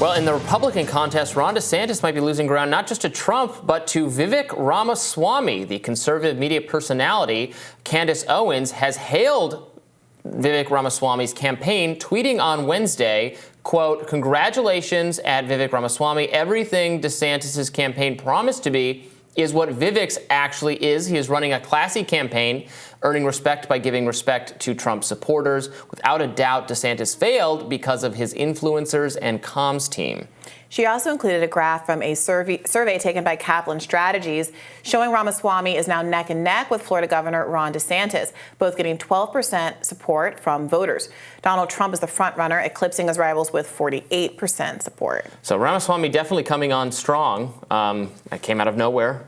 Well, in the Republican contest, Ron DeSantis might be losing ground not just to Trump, but to Vivek Ramaswamy. The conservative media personality, Candace Owens, has hailed Vivek Ramaswamy's campaign, tweeting on Wednesday, quote, "Congratulations at Vivek Ramaswamy. Everything DeSantis' campaign promised to be is what Vivek's actually is. He is running a classy campaign, earning respect by giving respect to Trump supporters. Without a doubt, DeSantis failed because of his influencers and comms team." She also included a graph from a survey taken by Kaplan Strategies showing Ramaswamy is now neck and neck with Florida Governor Ron DeSantis, both getting 12% support from voters. Donald Trump is the front runner, eclipsing his rivals with 48% support. So Ramaswamy definitely coming on strong. That came out of nowhere.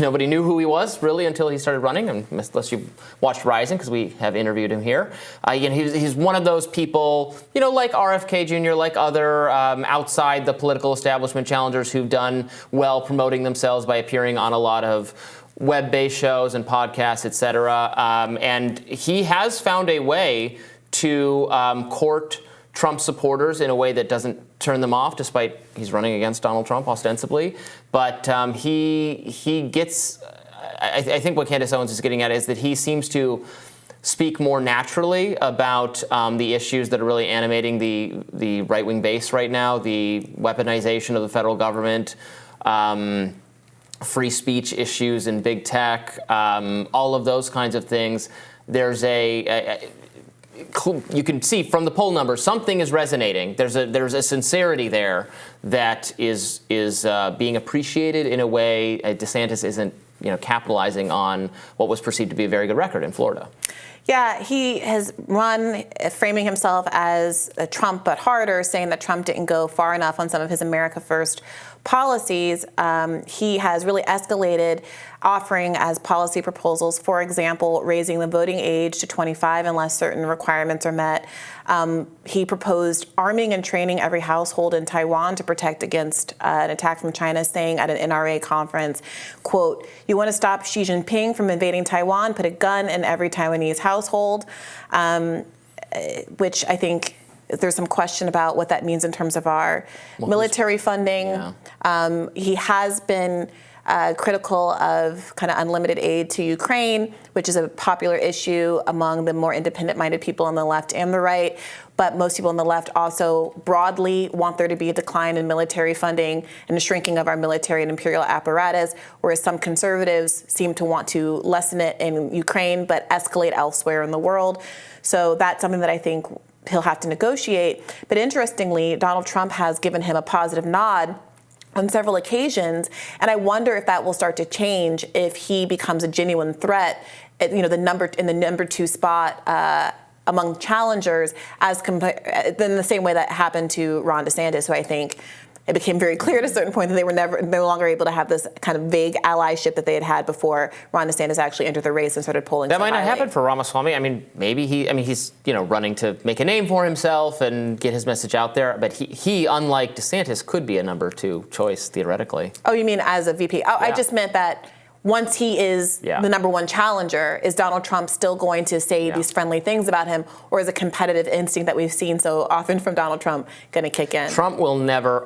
Nobody knew who he was really until he started running, unless you watched Rising, because we have interviewed him here. He's one of those people, like RFK Jr., like other outside the political establishment challengers who've done well promoting themselves by appearing on a lot of web-based shows and podcasts, et cetera. And he has found a way to court Trump supporters in a way that doesn't turn them off, despite he's running against Donald Trump ostensibly. But he gets, I think what Candace Owens is getting at is that he seems to speak more naturally about the issues that are really animating the right-wing base right now, the weaponization of the federal government, free speech issues in big tech, all of those kinds of things. There's you can see from the poll numbers, something is resonating. There's a sincerity there that is being appreciated in a way DeSantis isn't capitalizing on what was perceived to be a very good record in Florida. Yeah, he has run framing himself as a Trump but harder, saying that Trump didn't go far enough on some of his America First policies. He has really escalated, offering as policy proposals, for example, raising the voting age to 25 unless certain requirements are met. He proposed arming and training every household in Taiwan to protect against an attack from China, saying at an NRA conference, quote, "You want to stop Xi Jinping from invading Taiwan? Put a gun in every Taiwanese household," which I think there's some question about what that means in terms of our military funding. Yeah. He has been critical of kind of unlimited aid to Ukraine, which is a popular issue among the more independent-minded people on the left and the right. But most people on the left also broadly want there to be a decline in military funding and a shrinking of our military and imperial apparatus, whereas some conservatives seem to want to lessen it in Ukraine but escalate elsewhere in the world. So that's something that I think he'll have to negotiate. But interestingly, Donald Trump has given him a positive nod on several occasions, and I wonder if that will start to change if he becomes a genuine threat. In the number two spot among challengers, in the same way that happened to Ron DeSantis, who I think it became very clear at a certain point that they were no longer able to have this kind of vague allyship that they had had before Ron DeSantis actually entered the race and started polling. That might not happen for Ramaswamy. Maybe he's running to make a name for himself and get his message out there. But he unlike DeSantis, could be a number two choice theoretically. Oh, you mean as a VP? Oh, yeah. I just meant that once he is the number one challenger, is Donald Trump still going to say these friendly things about him, or is a competitive instinct that we've seen so often from Donald Trump going to kick in? Trump will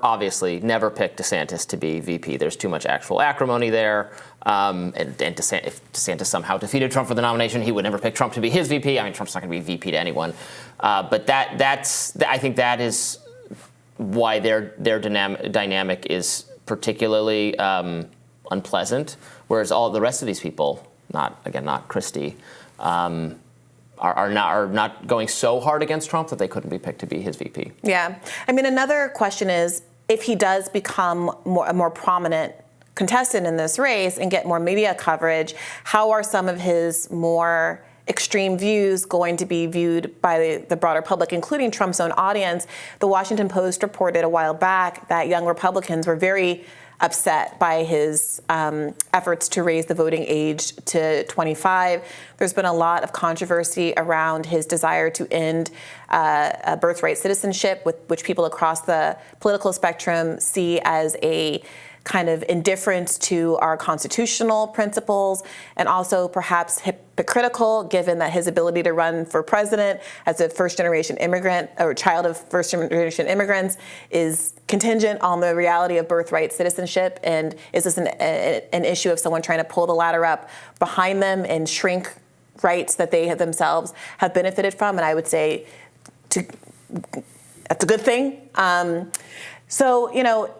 obviously never pick DeSantis to be VP. There's too much actual acrimony there. And if DeSantis somehow defeated Trump for the nomination, he would never pick Trump to be his VP. Trump's not going to be VP to anyone. But I think that is why their dynamic is particularly unpleasant, whereas all the rest of these people, not Christie, are not going so hard against Trump that they couldn't be picked to be his VP. Yeah. Another question is, if he does become a more prominent contestant in this race and get more media coverage, how are some of his more extreme views going to be viewed by the broader public, including Trump's own audience? The Washington Post reported a while back that young Republicans were very upset by his efforts to raise the voting age to 25. There's been a lot of controversy around his desire to end birthright citizenship, which people across the political spectrum see as a kind of indifference to our constitutional principles, and also perhaps hypocritical, given that his ability to run for president as a first-generation immigrant or child of first-generation immigrants is contingent on the reality of birthright citizenship. And is this an issue of someone trying to pull the ladder up behind them and shrink rights that they themselves have benefited from? And I would say that's a good thing. So,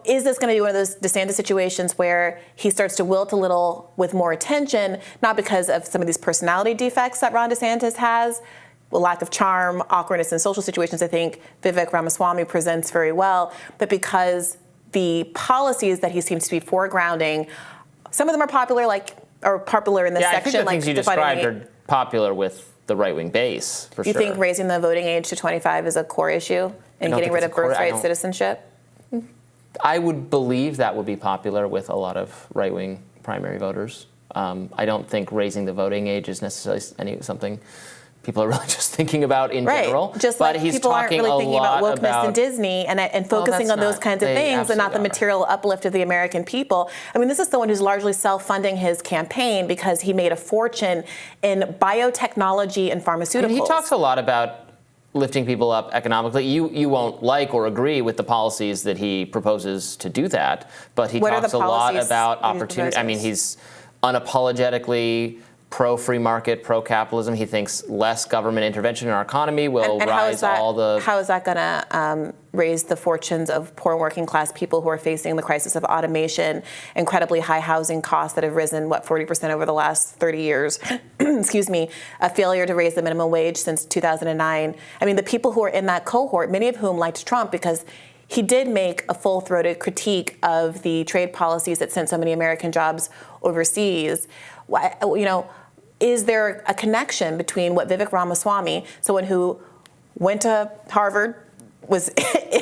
is this going to be one of those DeSantis situations where he starts to wilt a little with more attention, not because of some of these personality defects that Ron DeSantis has, a lack of charm, awkwardness in social situations, I think Vivek Ramaswamy presents very well, but because the policies that he seems to be foregrounding, some of them are popular, popular in this section. I think the things you described are popular with the right-wing base, for sure. You think raising the voting age to 25 is a core issue and getting rid of birthright citizenship? I would believe that would be popular with a lot of right-wing primary voters. I don't think raising the voting age is necessarily something people are really just thinking about in general. Just like people aren't really thinking about wokeness and Disney and focusing on those kinds of things and not the material uplift of the American people. I mean, this is someone who's largely self-funding his campaign because he made a fortune in biotechnology and pharmaceuticals. He talks a lot about lifting people up economically. You won't like or agree with the policies that he proposes to do that, but he talks a lot about opportunity. I mean, he's unapologetically pro-free market, pro-capitalism. He thinks less government intervention in our economy will rise all the... How is that going to raise the fortunes of poor working class people who are facing the crisis of automation, incredibly high housing costs that have risen, 40% over the last 30 years, excuse me, a failure to raise the minimum wage since 2009. I mean, the people who are in that cohort, many of whom liked Trump because he did make a full-throated critique of the trade policies that sent so many American jobs overseas. Is there a connection between what Vivek Ramaswamy, someone who went to Harvard, was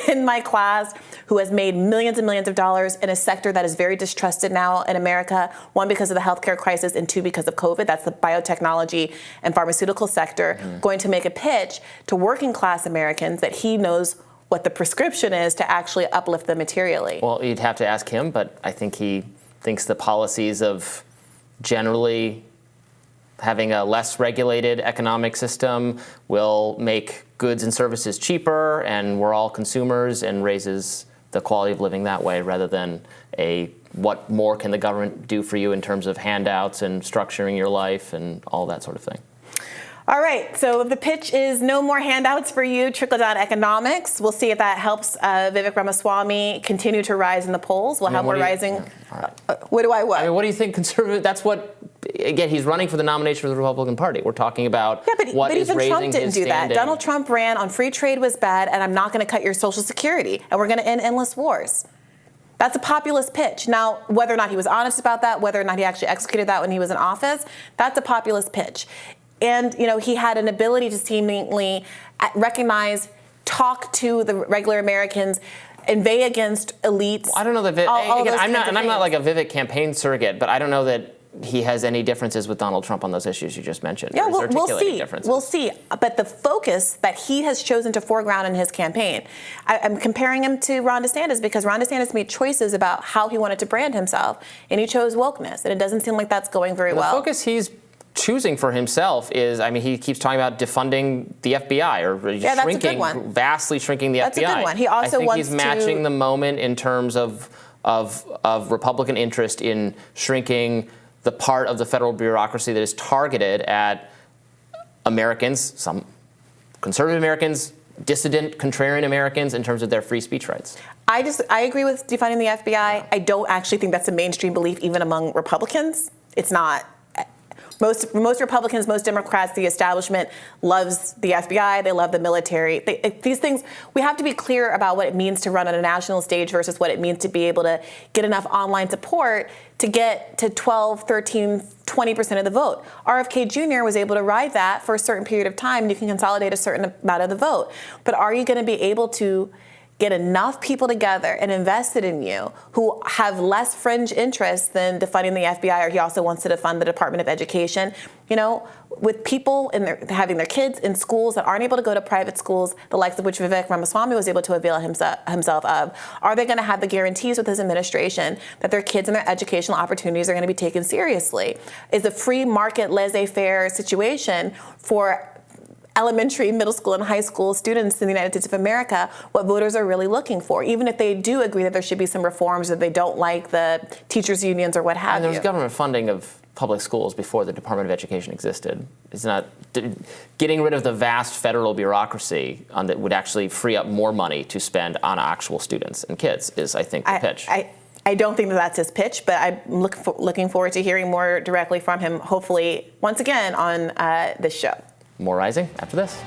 in my class, who has made millions and millions of dollars in a sector that is very distrusted now in America, one, because of the healthcare crisis, and two, because of COVID, that's the biotechnology and pharmaceutical sector, going to make a pitch to working class Americans that he knows what the prescription is to actually uplift them materially? Well, you'd have to ask him, but I think he thinks the policies of generally having a less regulated economic system will make goods and services cheaper, and we're all consumers, and raises the quality of living that way rather than what more can the government do for you in terms of handouts and structuring your life and all that sort of thing. All right, so the pitch is no more handouts for you, trickle-down economics. We'll see if that helps Vivek Ramaswamy continue to rise in the polls. We'll have more rising. Yeah, all right. What? I mean, what do you think conservative? That's what. Again, he's running for the nomination for the Republican Party. We're talking about what is raising his standing. But even Trump didn't do that. Donald Trump ran on free trade was bad, and I'm not going to cut your Social Security, and we're going to end endless wars. That's a populist pitch. Now, whether or not he was honest about that, whether or not he actually executed that when he was in office, that's a populist pitch. And, he had an ability to seemingly recognize, talk to the regular Americans, inveigh against elites. Well, I don't know that I'm not like a Vivek campaign surrogate, but I don't know that he has any differences with Donald Trump on those issues you just mentioned. Yeah, we'll see. We'll see. But the focus that he has chosen to foreground in his campaign, I'm comparing him to Ron DeSantis because Ron DeSantis made choices about how he wanted to brand himself, and he chose wokeness, and it doesn't seem like that's going very well. The focus he's choosing for himself is, he keeps talking about defunding the FBI or vastly shrinking the FBI. That's a good one. He also I think he's matching the moment in terms of Republican interest in shrinking the part of the federal bureaucracy that is targeted at Americans, some conservative Americans, dissident, contrarian Americans, in terms of their free speech rights. I agree with defunding the FBI. Yeah. I don't actually think that's a mainstream belief even among Republicans. It's not. Most Republicans, most Democrats, the establishment loves the FBI. They love the military. These things, we have to be clear about what it means to run on a national stage versus what it means to be able to get enough online support to get to 12, 13, 20% of the vote. RFK Jr. was able to ride that for a certain period of time, and you can consolidate a certain amount of the vote. But are you going to be able to get enough people together and invested in you who have less fringe interests than defunding the FBI, or he also wants to defund the Department of Education, with people having their kids in schools that aren't able to go to private schools, the likes of which Vivek Ramaswamy was able to avail himself of, are they going to have the guarantees with his administration that their kids and their educational opportunities are going to be taken seriously? Is a free market laissez-faire situation for elementary, middle school, and high school students in the United States of America what voters are really looking for, even if they do agree that there should be some reforms, that they don't like the teachers' unions or what have you? And there was government funding of public schools before the Department of Education existed. It's not getting rid of the vast federal bureaucracy that would actually free up more money to spend on actual students and kids is, I think, the pitch. I don't think that that's his pitch, but I'm looking forward to hearing more directly from him, hopefully, once again, on this show. More Rising after this.